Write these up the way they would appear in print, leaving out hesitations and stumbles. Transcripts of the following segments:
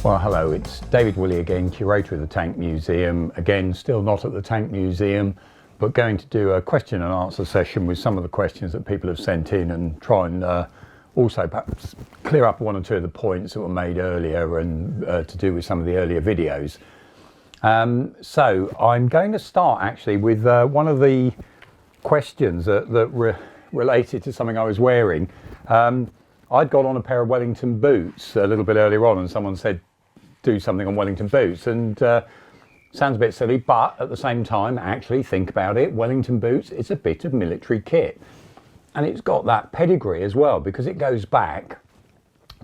Well, hello, it's David Willey again, curator of the Tank Museum. Again, still not at the Tank Museum, but going to do a question and answer session with some of the questions that people have sent in and try and also perhaps clear up one or two of the points that were made earlier and to do with some of the earlier videos. So I'm going to start actually with one of the questions that related to something I was wearing. I'd got on a pair of Wellington boots a little bit earlier on and someone said, do something on Wellington boots, and sounds a bit silly, but at the same time, actually think about it, Wellington boots, it's a bit of military kit. And it's got that pedigree as well, because it goes back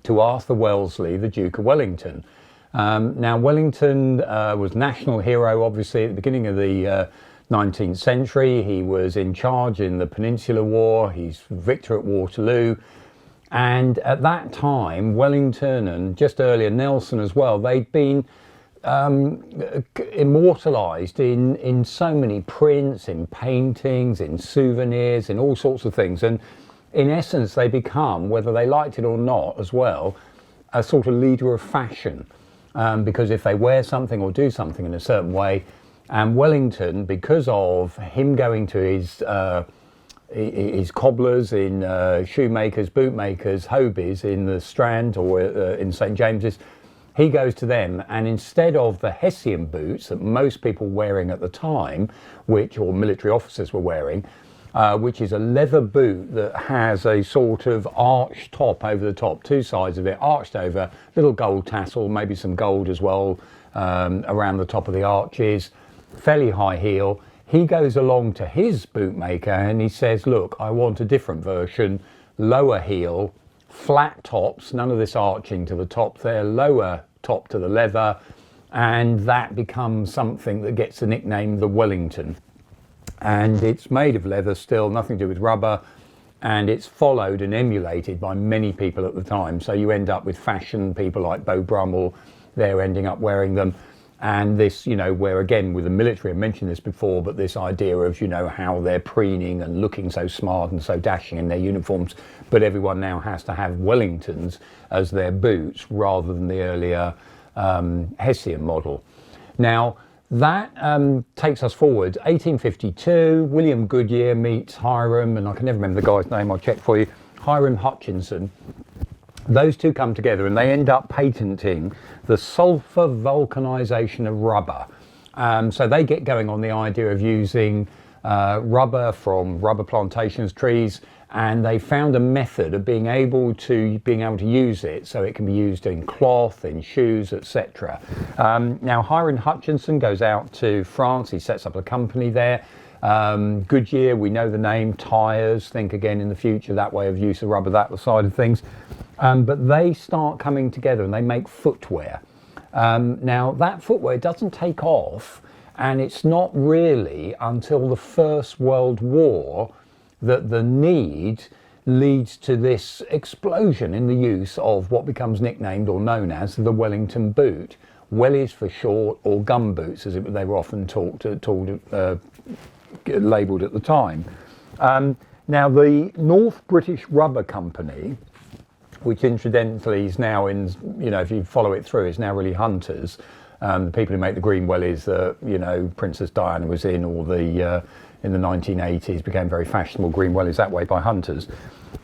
to Arthur Wellesley, the Duke of Wellington. Now, Wellington was national hero, obviously, at the beginning of the 19th century. He was in charge in the Peninsular War, he's victor at Waterloo. And at that time, Wellington and just earlier Nelson as well, they'd been immortalised in so many prints, in paintings, in souvenirs, in all sorts of things. And in essence, they become, whether they liked it or not as well, a sort of leader of fashion. Because if they wear something or do something in a certain way, and Wellington, because of him going to his cobblers in shoemakers, bootmakers, Hobies in the Strand or in St James's, he goes to them, and instead of the Hessian boots that most people were wearing at the time, or military officers were wearing, which is a leather boot that has a sort of arched top over the top, two sides of it arched over, little gold tassel, maybe some gold as well around the top of the arches, fairly high heel. He goes along to his bootmaker and he says, look, I want a different version, lower heel, flat tops, none of this arching to the top there, lower top to the leather, and that becomes something that gets the nickname the Wellington. And it's made of leather still, nothing to do with rubber, and it's followed and emulated by many people at the time. So you end up with fashion people like Beau Brummel, they're ending up wearing them. And this, where again with the military, I mentioned this before, but this idea of, how they're preening and looking so smart and so dashing in their uniforms, but everyone now has to have Wellingtons as their boots rather than the earlier Hessian model. Now, that takes us forward. 1852, William Goodyear meets Hiram, and I can never remember the guy's name, I'll check for you, Hiram Hutchinson. Those two come together and they end up patenting the sulfur vulcanization of rubber. So they get going on the idea of using rubber from rubber plantations, trees, and they found a method of being able to use it so it can be used in cloth, in shoes, etc. Now Hiram Hutchinson goes out to France, he sets up a company there. Goodyear, we know the name, tyres, think again in the future, that way of use of rubber, that side of things. But they start coming together and they make footwear. Now that footwear doesn't take off, and it's not really until the First World War that the need leads to this explosion in the use of what becomes nicknamed or known as the Wellington boot. Wellies for short, or gum boots as they were often labelled at the time. Now the North British Rubber Company, which incidentally is now in, if you follow it through, is now really Hunters. The people who make the green wellies that, Princess Diana was in, or in the 1980s became very fashionable green wellies that way by Hunters.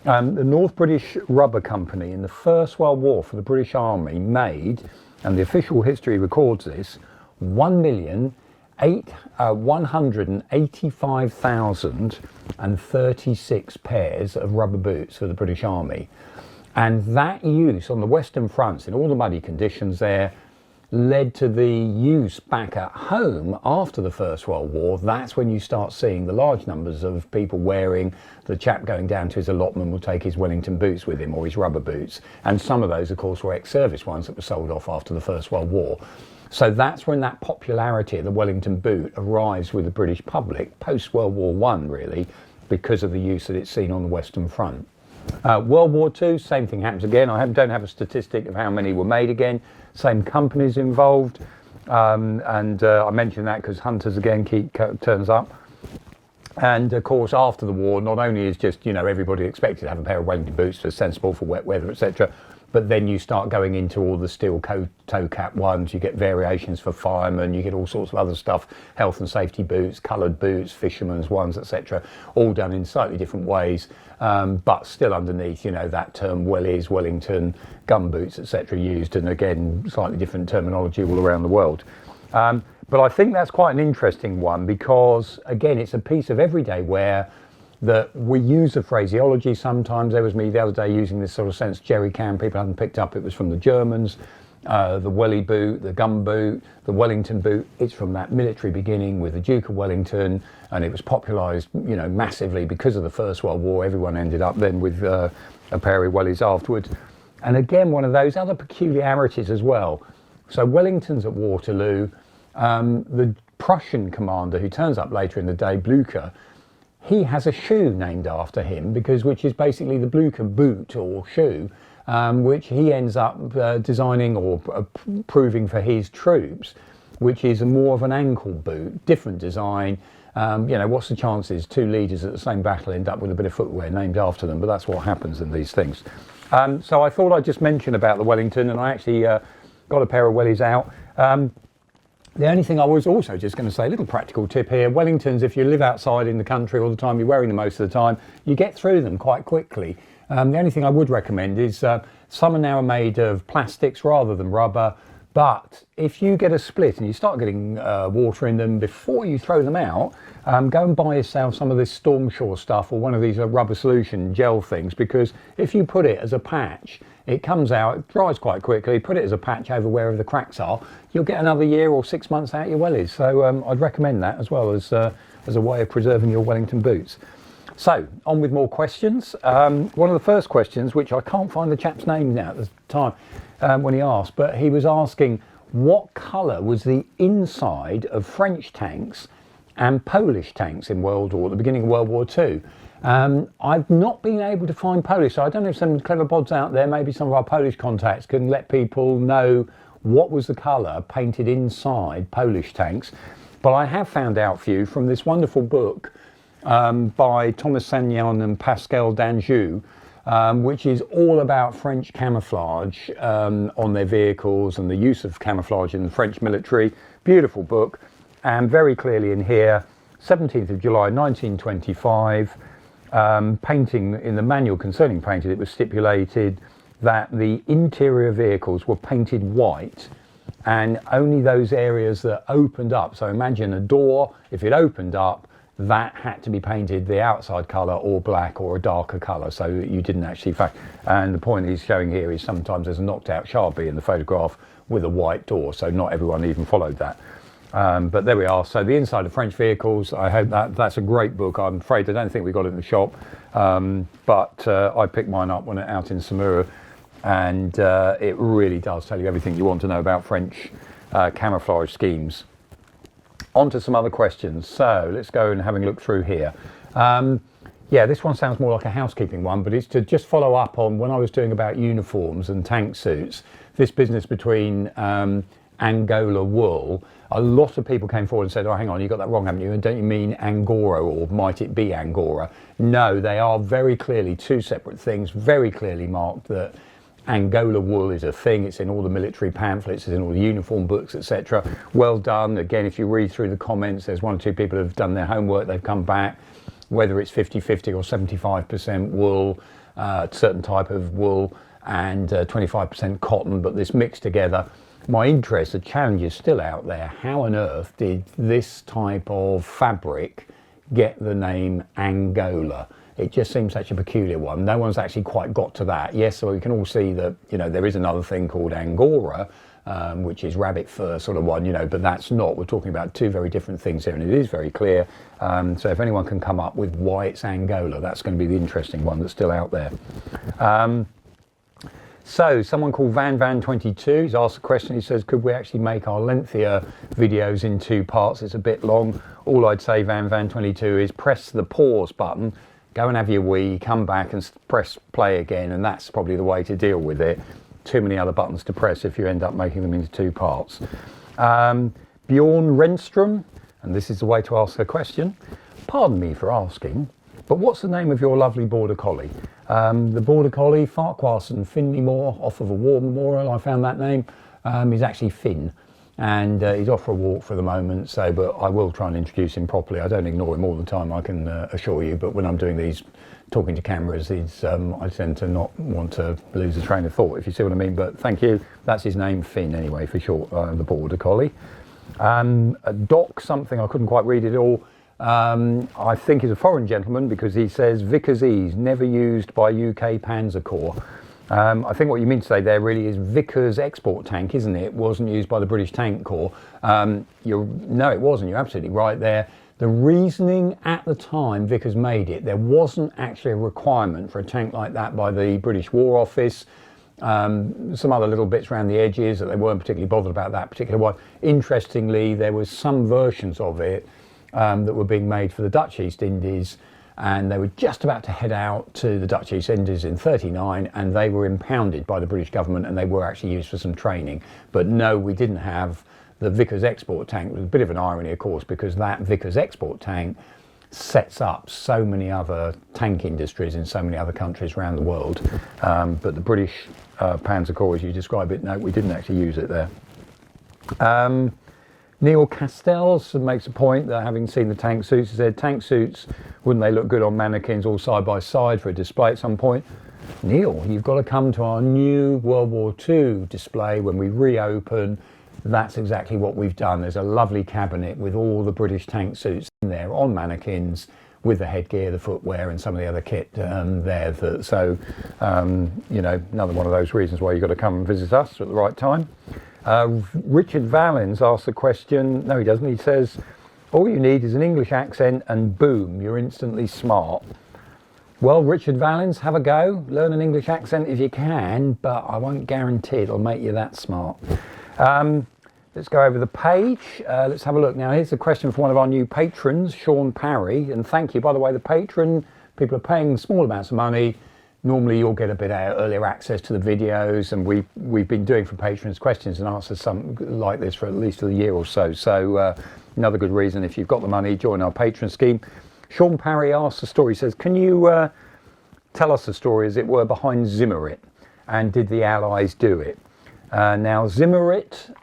The North British Rubber Company in the First World War for the British Army made, and the official history records this, 185,036 pairs of rubber boots for the British Army. And that use on the Western Fronts, in all the muddy conditions there, led to the use back at home after the First World War. That's when you start seeing the large numbers of people wearing, the chap going down to his allotment will take his Wellington boots with him, or his rubber boots. And some of those, of course, were ex-service ones that were sold off after the First World War. So that's when that popularity of the Wellington boot arrives with the British public, post-World War I really, because of the use that it's seen on the Western Front. World War II, same thing happens again. I don't have a statistic of how many were made again. Same companies involved. I mention that because Hunters again turns up. And of course, after the war, not only is just, everybody expected to have a pair of Wellington boots that are sensible for wet weather, etc., but then you start going into all the steel toe cap ones. You get variations for firemen, you get all sorts of other stuff, health and safety boots, coloured boots, fishermen's ones, etc., all done in slightly different ways, but still underneath, you know, that term Wellies, Wellington, gum boots, etc., used, and again, slightly different terminology all around the world. But I think that's quite an interesting one because, again, it's a piece of everyday wear that we use the phraseology sometimes. There was me the other day using this sort of sense jerry can. People haven't picked up, it was from the Germans. The Welly boot, the gum boot, the Wellington boot, it's from that military beginning with the Duke of Wellington, and it was popularised, you know, massively because of the First World War. Everyone ended up then with a pair of wellies afterwards. And again, one of those other peculiarities as well. So Wellington's at Waterloo. The Prussian commander who turns up later in the day, Blücher, he has a shoe named after him, which is basically the Blücher boot or shoe, which he ends up designing or proving for his troops, which is more of an ankle boot, different design. You know, what's the chances 2 leaders at the same battle end up with a bit of footwear named after them? But that's what happens in these things. So I thought I'd just mention about the Wellington, and I actually got a pair of wellies out. The only thing I was also just going to say, a little practical tip here, Wellingtons, if you live outside in the country all the time, you're wearing them most of the time, you get through them quite quickly. The only thing I would recommend is some are now made of plastics rather than rubber, but if you get a split and you start getting water in them before you throw them out, go and buy yourself some of this Stormshore stuff or one of these rubber solution gel things, because if you put it as a patch, it comes out, it dries quite quickly, put it as a patch over wherever the cracks are, you'll get another year or 6 months out your wellies. So I'd recommend that as well as a way of preserving your Wellington boots. So, on with more questions. One of the first questions, which I can't find the chap's name now at the time when he asked, but he was asking what colour was the inside of French tanks and Polish tanks in the beginning of World War II. I've not been able to find Polish, so I don't know if some clever bods out there, maybe some of our Polish contacts can let people know what was the colour painted inside Polish tanks. But I have found out for you from this wonderful book by Thomas Sagnan and Pascal Danjou, which is all about French camouflage on their vehicles and the use of camouflage in the French military. Beautiful book, and very clearly in here, 17th of July 1925, painting in the manual concerning painting, it was stipulated that the interior vehicles were painted white, and only those areas that opened up, so imagine a door, if it opened up, that had to be painted the outside colour or black or a darker colour, so you didn't actually and the point he's showing here is sometimes there's a knocked out Sharpie in the photograph with a white door, so not everyone even followed that. But there we are. So the inside of French vehicles, I hope that's a great book. I'm afraid I don't think we got it in the shop, but I picked mine up when out in Samura, and it really does tell you everything you want to know about French camouflage schemes. On to some other questions. So let's go and having a look through here. Yeah, this one sounds more like a housekeeping one, but it's to just follow up on when I was doing about uniforms and tank suits, this business between Angola wool. A lot of people came forward and said, oh, hang on, you got that wrong, haven't you? And don't you mean Angora, or might it be Angora? No, they are very clearly two separate things, very clearly marked that Angola wool is a thing. It's in all the military pamphlets, it's in all the uniform books, etc. Well done. Again, if you read through the comments, there's 1 or 2 people who have done their homework, they've come back, whether it's 50-50 or 75% wool, certain type of wool, and 25% cotton, but this mixed together. My interest, the challenge is still out there. How on earth did this type of fabric get the name Angola? It just seems such a peculiar one. No one's actually quite got to that. Yes, so we can all see that, you know, there is another thing called Angora, which is rabbit fur sort of one, you know, but that's not. We're talking about 2 very different things here, and it is very clear. So if anyone can come up with why it's Angola, that's going to be the interesting one that's still out there. So someone called Van22, he's asked a question. He says, could we actually make our lengthier videos in 2 parts? It's a bit long. All I'd say, Van22, is press the pause button, go and have your wee, come back and press play again, and that's probably the way to deal with it. Too many other buttons to press if you end up making them into 2 parts. Bjorn Renstrom, and this is the way to ask a question. Pardon me for asking, but what's the name of your lovely border collie? The Border Collie, Farquharson Finley Moor, off of a war memorial, I found that name. He's actually Finn, and he's off for a walk for the moment, so, but I will try and introduce him properly. I don't ignore him all the time, I can assure you, but when I'm doing these, talking to cameras, I tend to not want to lose the train of thought, if you see what I mean, but thank you. That's his name, Finn, anyway, for short, the Border Collie. Doc something, I couldn't quite read it all. I think he's a foreign gentleman because he says Vickers-Ease, never used by UK Panzer Corps. I think what you mean to say there really is Vickers export tank, isn't it? It wasn't used by the British Tank Corps. No, it wasn't. You're absolutely right there. The reasoning at the time Vickers made it, there wasn't actually a requirement for a tank like that by the British War Office. Some other little bits around the edges that they weren't particularly bothered about that particular one. Interestingly, there was some versions of it that were being made for the Dutch East Indies, and they were just about to head out to the Dutch East Indies in '39, and they were impounded by the British government, and they were actually used for some training. But no, we didn't have the Vickers export tank. It was a bit of an irony, of course, because that Vickers export tank sets up so many other tank industries in so many other countries around the world. But the British Panzer Corps, as you describe it, no, we didn't actually use it there. Neil Castells makes a point that, having seen the tank suits, he said, tank suits, wouldn't they look good on mannequins all side by side for a display at some point? Neil, you've got to come to our new World War II display when we reopen. That's exactly what we've done. There's a lovely cabinet with all the British tank suits in there on mannequins, with the headgear, the footwear, and some of the other kit there. So, you know, another one of those reasons why you've got to come and visit us at the right time. Richard Valens asks a question. No, he doesn't. He says, all you need is an English accent and boom, you're instantly smart. Well, Richard Valens, have a go. Learn an English accent if you can, but I won't guarantee it'll make you that smart. Let's go over the page. Let's have a look. Now, here's a question from one of our new patrons, Sean Parry. And thank you, by the way, the patron, people are paying small amounts of money. Normally you'll get a bit earlier access to the videos, and we've been doing for patrons questions and answers something like this for at least a year or so. So another good reason, if you've got the money, join our patron scheme. Sean Parry asks a story. He says, can you tell us the story, as it were, behind Zimmerit, and did the Allies do it? Now, Zimmerit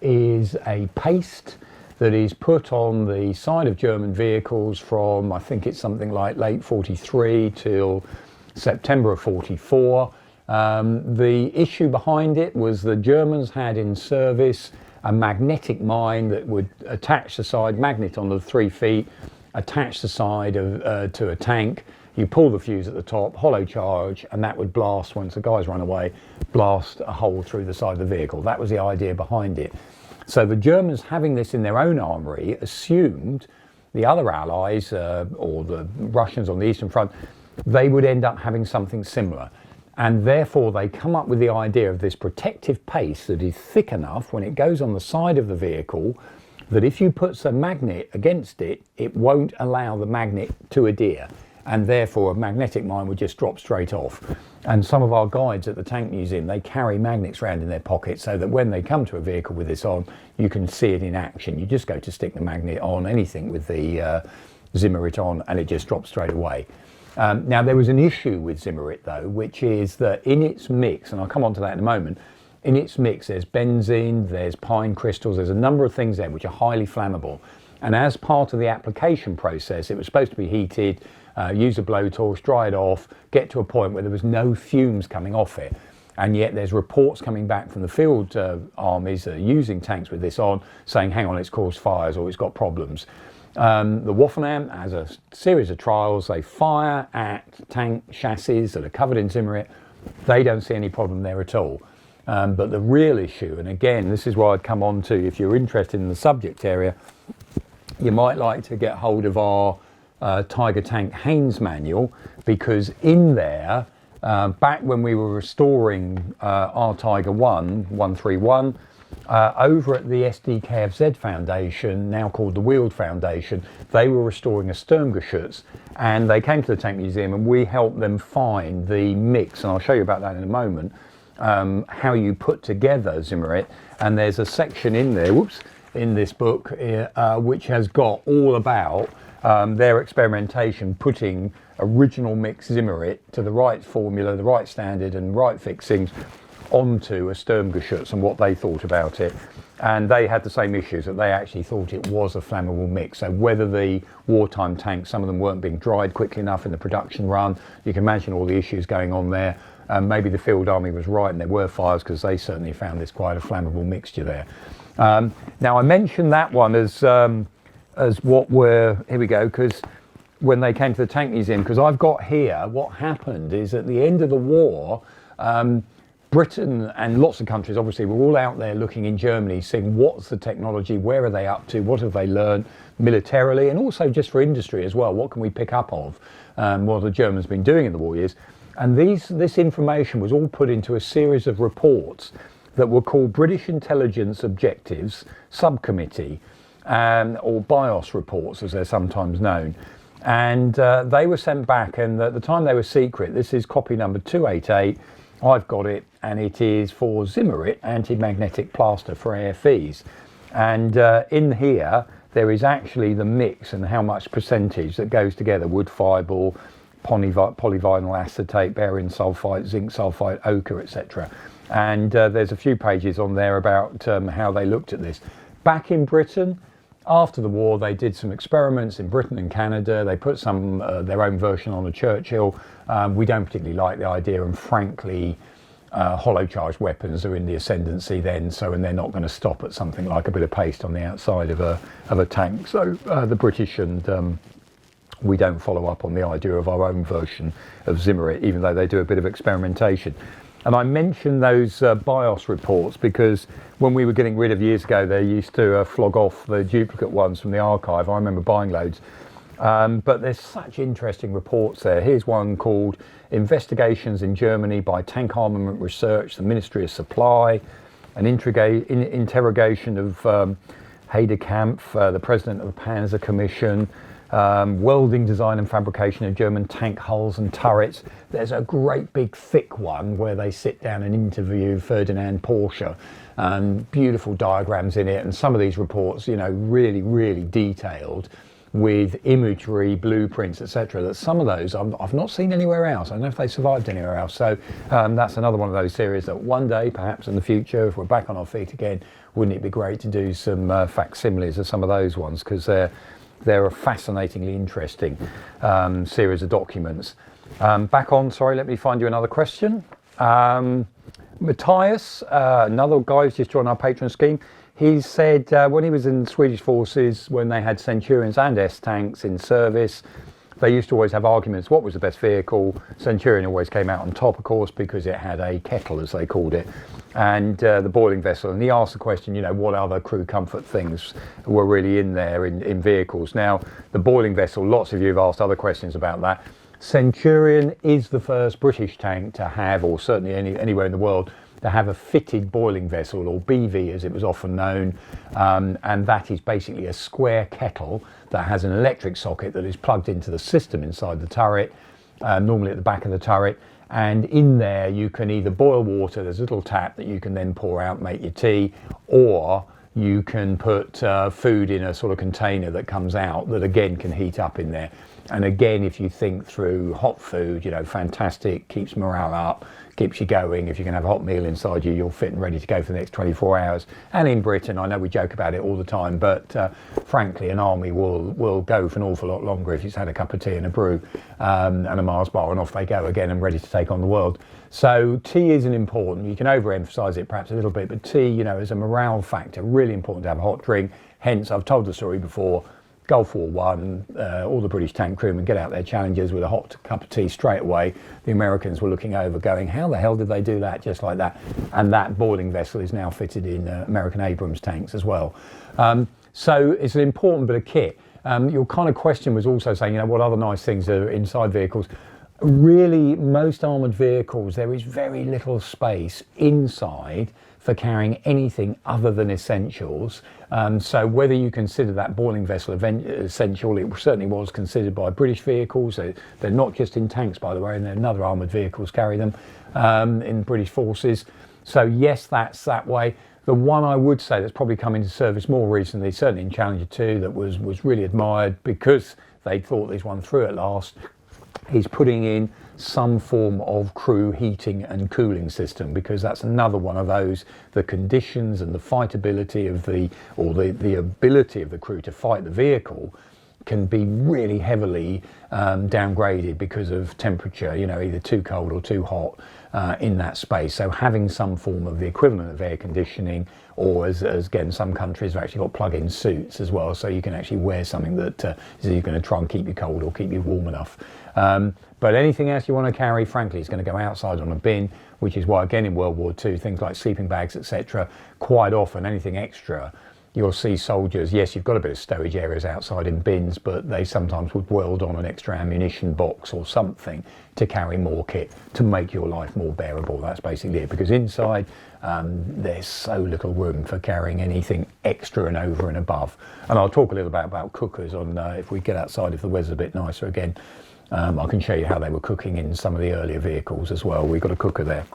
is a paste that is put on the side of German vehicles from, I think it's something like late 43 till September of 44. The issue behind it was the Germans had in service a magnetic mine that would attach the side magnet on the 3 feet, attach the side to a tank. You pull the fuse at the top, hollow charge, and that would blast, once the guys run away, blast a hole through the side of the vehicle. That was the idea behind it. So the Germans, having this in their own armoury, assumed the other Allies, or the Russians on the Eastern Front, they would end up having something similar. And therefore they come up with the idea of this protective paste that is thick enough when it goes on the side of the vehicle that if you put some magnet against it, it won't allow the magnet to adhere. And therefore a magnetic mine would just drop straight off. And some of our guides at the Tank Museum, they carry magnets around in their pockets so that when they come to a vehicle with this on, you can see it in action. You just go to stick the magnet on anything with the Zimmerit on, and it just drops straight away. Now, there was an issue with Zimmerit though, which is that in its mix, and I'll come on to that in a moment, in its mix there's benzene, there's pine crystals, there's a number of things there which are highly flammable. And as part of the application process, it was supposed to be heated, use a blowtorch, dry it off, get to a point where there was no fumes coming off it. And yet there's reports coming back from the field armies using tanks with this on, saying, hang on, it's caused fires or it's got problems. The Waffen-Am has a series of trials. They fire at tank chassis that are covered in Zimmerit. They don't see any problem there at all. But the real issue, and again, this is where I'd come on to, if you're interested in the subject area, you might like to get hold of our Tiger Tank Haynes manual, because in there, back when we were restoring our Tiger 131, over at the SDKFZ Foundation, now called the Wheeled Foundation, they were restoring a Sturmgeschütz, and they came to the Tank Museum and we helped them find the mix, and I'll show you about that in a moment, how you put together Zimmerit. And there's a section in there, in this book, which has got all about their experimentation putting original mix Zimmerit to the right formula, the right standard and right fixings onto a Sturmgeschütz and what they thought about it. And they had the same issues, that they actually thought it was a flammable mix. So whether the wartime tanks, some of them weren't being dried quickly enough in the production run, you can imagine all the issues going on there. Maybe the field army was right and there were fires, because they certainly found this quite a flammable mixture there. Now I mentioned that one as what were, here we go, because when they came to the Tank Museum, because I've got here, what happened is at the end of the war, Britain and lots of countries obviously were all out there looking in Germany, seeing what's the technology, where are they up to, what have they learned militarily, and also just for industry as well, what can we pick up of what the Germans been doing in the war years. And this information was all put into a series of reports that were called British Intelligence Objectives Subcommittee, or BIOS reports as they're sometimes known. And they were sent back, and at the time they were secret. This is copy number 288. I've got it, and it is for Zimmerit anti-magnetic plaster for AFVs. And in here, there is actually the mix and how much percentage that goes together: wood fibre, polyvinyl acetate, barium sulfite, zinc sulfite, ochre, etc. And there's a few pages on there about how they looked at this. Back in Britain, after the war, they did some experiments in Britain and Canada. They put some their own version on the Churchill. We don't particularly like the idea, and frankly, hollow charged weapons are in the ascendancy then, and they're not going to stop at something like a bit of paste on the outside of a tank. So the British and we don't follow up on the idea of our own version of Zimmerit, even though they do a bit of experimentation. And I mentioned those BIOS reports because when we were getting rid of, years ago, they used to flog off the duplicate ones from the archive. I remember buying loads. But there's such interesting reports there. Here's one called Investigations in Germany by Tank Armament Research, the Ministry of Supply, an interrogation of Heidekampf, the president of the Panzer Commission, welding, design and fabrication of German tank hulls and turrets. There's a great big thick one where they sit down and interview Ferdinand Porsche, and beautiful diagrams in it, and some of these reports, you know, really, really detailed with imagery, blueprints, etc. That some of those I've not seen anywhere else. I don't know if they survived anywhere else. So that's another one of those series that one day, perhaps in the future, if we're back on our feet again, wouldn't it be great to do some facsimiles of some of those ones, because they're a fascinatingly interesting series of documents. Back on, sorry, let me find you another question. Matthias, another guy who's just joined our patron scheme, he said when he was in the Swedish forces, when they had Centurions and S-tanks in service, they used to always have arguments, what was the best vehicle? Centurion always came out on top, of course, because it had a kettle, as they called it, and the boiling vessel. And he asked the question, you know, what other crew comfort things were really in there in vehicles? Now, the boiling vessel, lots of you have asked other questions about that. Centurion is the first British tank to have, or certainly anywhere in the world, to have a fitted boiling vessel, or BV as it was often known, and that is basically a square kettle that has an electric socket that is plugged into the system inside the turret, normally at the back of the turret, and in there you can either boil water, there's a little tap that you can then pour out, make your tea, or you can put food in a sort of container that comes out that again can heat up in there. And again, if you think through hot food, you know, fantastic, keeps morale up, keeps you going. If you can have a hot meal inside you, you're fit and ready to go for the next 24 hours. And in Britain, I know we joke about it all the time, but frankly, an army will go for an awful lot longer if it's had a cup of tea and a brew and a Mars bar, and off they go again and ready to take on the world. So tea isn't important. You can overemphasize it perhaps a little bit, but tea, you know, is a morale factor, really important to have a hot drink. Hence, I've told the story before, Gulf War One, all the British tank crewmen get out their Challengers with a hot cup of tea straight away. The Americans were looking over going, how the hell did they do that just like that? And that boiling vessel is now fitted in American Abrams tanks as well. So it's an important bit of kit. Your kind of question was also saying, you know, what other nice things are inside vehicles? Really, most armoured vehicles, there is very little space inside for carrying anything other than essentials. So whether you consider that boiling vessel essential, it certainly was considered by British vehicles. They're not just in tanks, by the way, and other armoured vehicles carry them in British forces. So yes, that's that way. The one I would say that's probably come into service more recently, certainly in Challenger 2, that was really admired because they thought this one through at last, he's putting in some form of crew heating and cooling system, because that's another one of those, the conditions and the fightability of the ability of the crew to fight the vehicle can be really heavily downgraded because of temperature, you know, either too cold or too hot in that space. So having some form of the equivalent of air conditioning, or as again, some countries have actually got plug-in suits as well, so you can actually wear something that is either going to try and keep you cold or keep you warm enough. But anything else you want to carry, frankly, is going to go outside on a bin, which is why, again, in World War II, things like sleeping bags, etc., quite often anything extra, you'll see soldiers, yes, you've got a bit of stowage areas outside in bins, but they sometimes would weld on an extra ammunition box or something to carry more kit to make your life more bearable. That's basically it, because inside there's so little room for carrying anything extra and over and above. And I'll talk a little bit about cookers on if we get outside, if the weather's a bit nicer again. I can show you how they were cooking in some of the earlier vehicles as well. We've got a cooker there.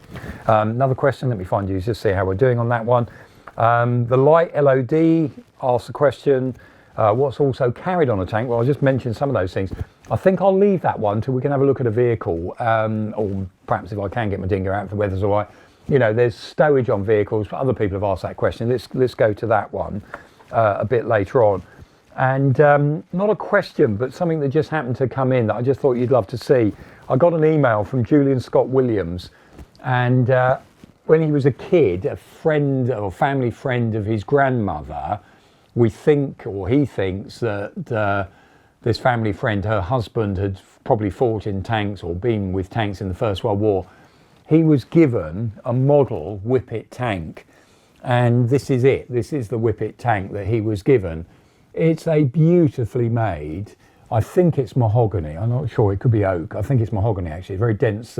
Another question, let me find you, just see how we're doing on that one. The light LOD asks the question, what's also carried on a tank? Well, I just mentioned some of those things. I think I'll leave that one till we can have a look at a vehicle, or perhaps if I can get my dinger out if the weather's all right. You know, there's stowage on vehicles, but other people have asked that question. Let's go to that one a bit later on. And not a question, but something that just happened to come in that I just thought you'd love to see. I got an email from Julian Scott Williams, and when he was a kid, a friend or family friend of his grandmother, we think, or he thinks, that this family friend, her husband, had probably fought in tanks or been with tanks in the First World War. He was given a model Whippet tank, and this is it. This is the Whippet tank that he was given. It's a beautifully made, I think it's mahogany, I'm not sure, it could be oak, I think it's mahogany actually, very dense,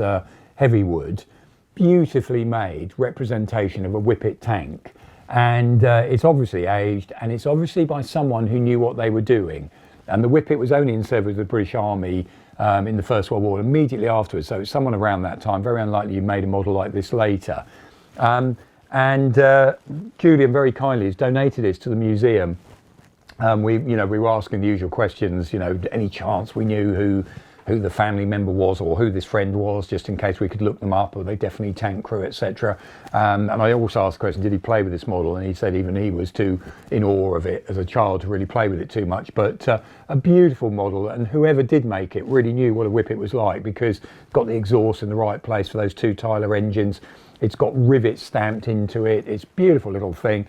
heavy wood, beautifully made representation of a Whippet tank. And it's obviously aged, and it's obviously by someone who knew what they were doing. And the Whippet was only in service with the British Army in the First World War, immediately afterwards, so it's someone around that time, very unlikely you made a model like this later. And Julian very kindly has donated this to the museum. We were asking the usual questions, any chance we knew who the family member was or who this friend was, just in case we could look them up, or they definitely tank crew, etc. And I also asked the question, did he play with this model? And he said even he was too in awe of it as a child to really play with it too much. But a beautiful model, and whoever did make it really knew what a Whippet was like, because it's got the exhaust in the right place for those two Tyler engines. It's got rivets stamped into it. It's a beautiful little thing.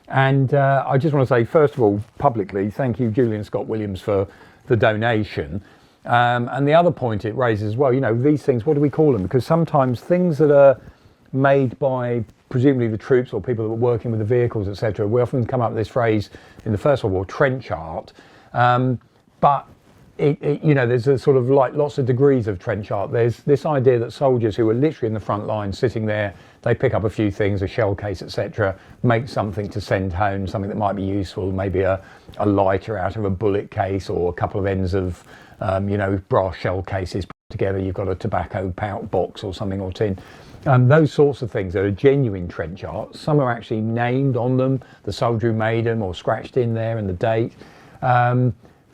And I just want to say, first of all, publicly, thank you, Julian Scott Williams, for the donation. And the other point it raises as well, these things, what do we call them? Because sometimes things that are made by presumably the troops or people that were working with the vehicles, etc., we often come up with this phrase in the First World War, trench art. But there's a sort of like lots of degrees of trench art. There's this idea that soldiers who are literally in the front line, sitting there, they pick up a few things, a shell case, etc., make something to send home, something that might be useful, maybe a lighter out of a bullet case, or a couple of ends of, brass shell cases put together. You've got a tobacco pouch box or something, or tin. Those sorts of things that are genuine trench art. Some are actually named on them, the soldier who made them, or scratched in there and the date.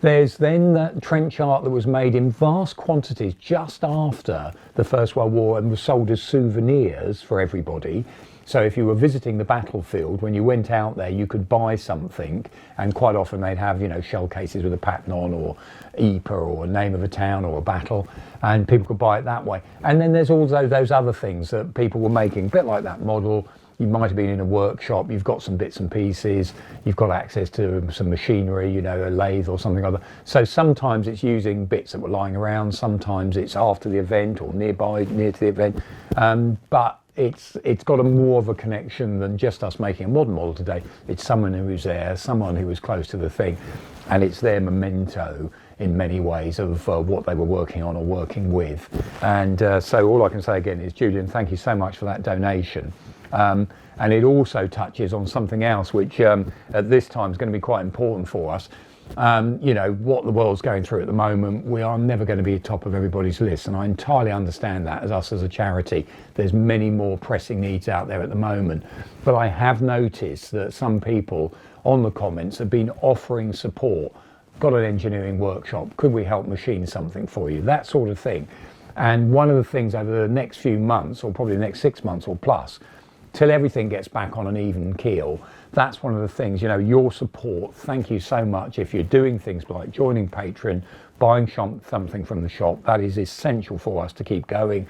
There's then that trench art that was made in vast quantities just after the First World War and was sold as souvenirs for everybody. So if you were visiting the battlefield, when you went out there, you could buy something, and quite often they'd have, shell cases with a pattern on, or EPA, or a name of a town, or a battle, and people could buy it that way. And then there's also those other things that people were making, a bit like that model. You might have been in a workshop, you've got some bits and pieces, you've got access to some machinery, a lathe or something like that. So sometimes it's using bits that were lying around, sometimes it's after the event or near to the event. But it's got a more of a connection than just us making a modern model today. It's someone who was there, someone who was close to the thing, and it's their memento in many ways of what they were working on or working with. And so all I can say again is, Julian, thank you so much for that donation. And it also touches on something else which at this time is going to be quite important for us. What the world's going through at the moment, we are never going to be top of everybody's list, and I entirely understand that as a charity. There's many more pressing needs out there at the moment, but I have noticed that some people on the comments have been offering support got an engineering workshop, could we help machine something for you, that sort of thing. And one of the things over the next few months, or probably the next 6 months or plus, till everything gets back on an even keel, that's one of the things, you know, your support, thank you so much. If you're doing things like joining Patreon, buying something from the shop, that is essential for us to keep going.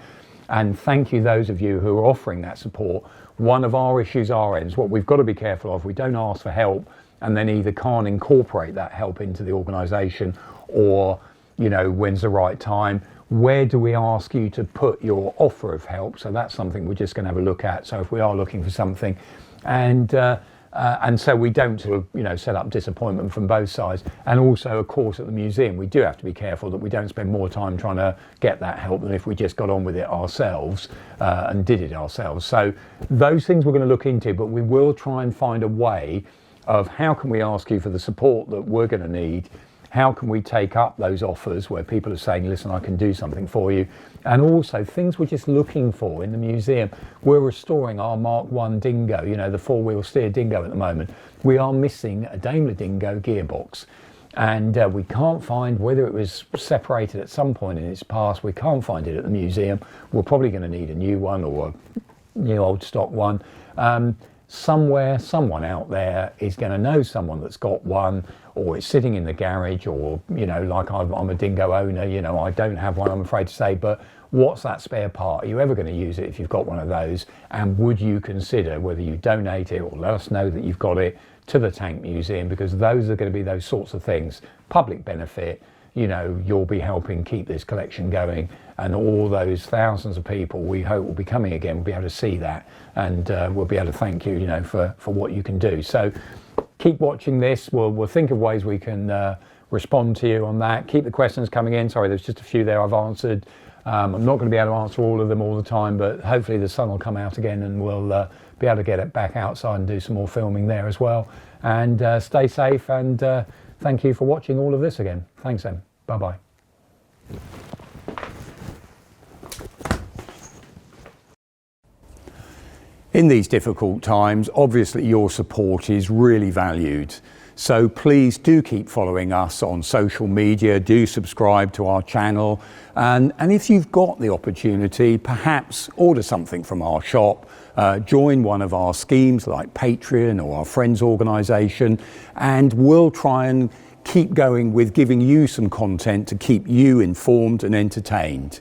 And thank you those of you who are offering that support. One of our issues, our ends, what we've got to be careful of, we don't ask for help and then either can't incorporate that help into the organisation, or, you know, when's the right time. Where do we ask you to put your offer of help? So that's something we're just going to have a look at. So if we are looking for something, and so we don't sort of, you know, set up disappointment from both sides. And also, of course, at the museum, we do have to be careful that we don't spend more time trying to get that help than if we just got on with it ourselves and did it ourselves. So those things we're going to look into, but we will try and find a way of how can we ask you for the support that we're going to need. How can we take up those offers where people are saying, listen, I can do something for you? And also things we're just looking for in the museum. We're restoring our Mark I Dingo, you know, the 4-wheel steer Dingo at the moment. We are missing a Daimler Dingo gearbox. And we can't find, whether it was separated at some point in its past, we can't find it at the museum. We're probably going to need a new one, or a new old stock one. Somewhere, someone out there is going to know someone that's got one, or it's sitting in the garage, or, you know, like I'm a Dingo owner, you know, I don't have one, I'm afraid to say, but what's that spare part? Are you ever going to use it if you've got one of those? And would you consider whether you donate it or let us know that you've got it to the Tank Museum? Because those are going to be those sorts of things, public benefit. You know, you'll be helping keep this collection going, and all those thousands of people we hope will be coming again will be able to see that, and we'll be able to thank you, you know, for what you can do. So keep watching this. We'll think of ways we can respond to you on that. Keep the questions coming in. Sorry, there's just a few there I've answered. I'm not going to be able to answer all of them all the time, but hopefully the sun will come out again and we'll be able to get it back outside and do some more filming there as well. And stay safe, and thank you for watching all of this again. Thanks, Em. Bye-bye. In these difficult times, obviously your support is really valued. So please do keep following us on social media, do subscribe to our channel, and if you've got the opportunity, perhaps order something from our shop, join one of our schemes like Patreon or our Friends organisation, and we'll try and keep going with giving you some content to keep you informed and entertained.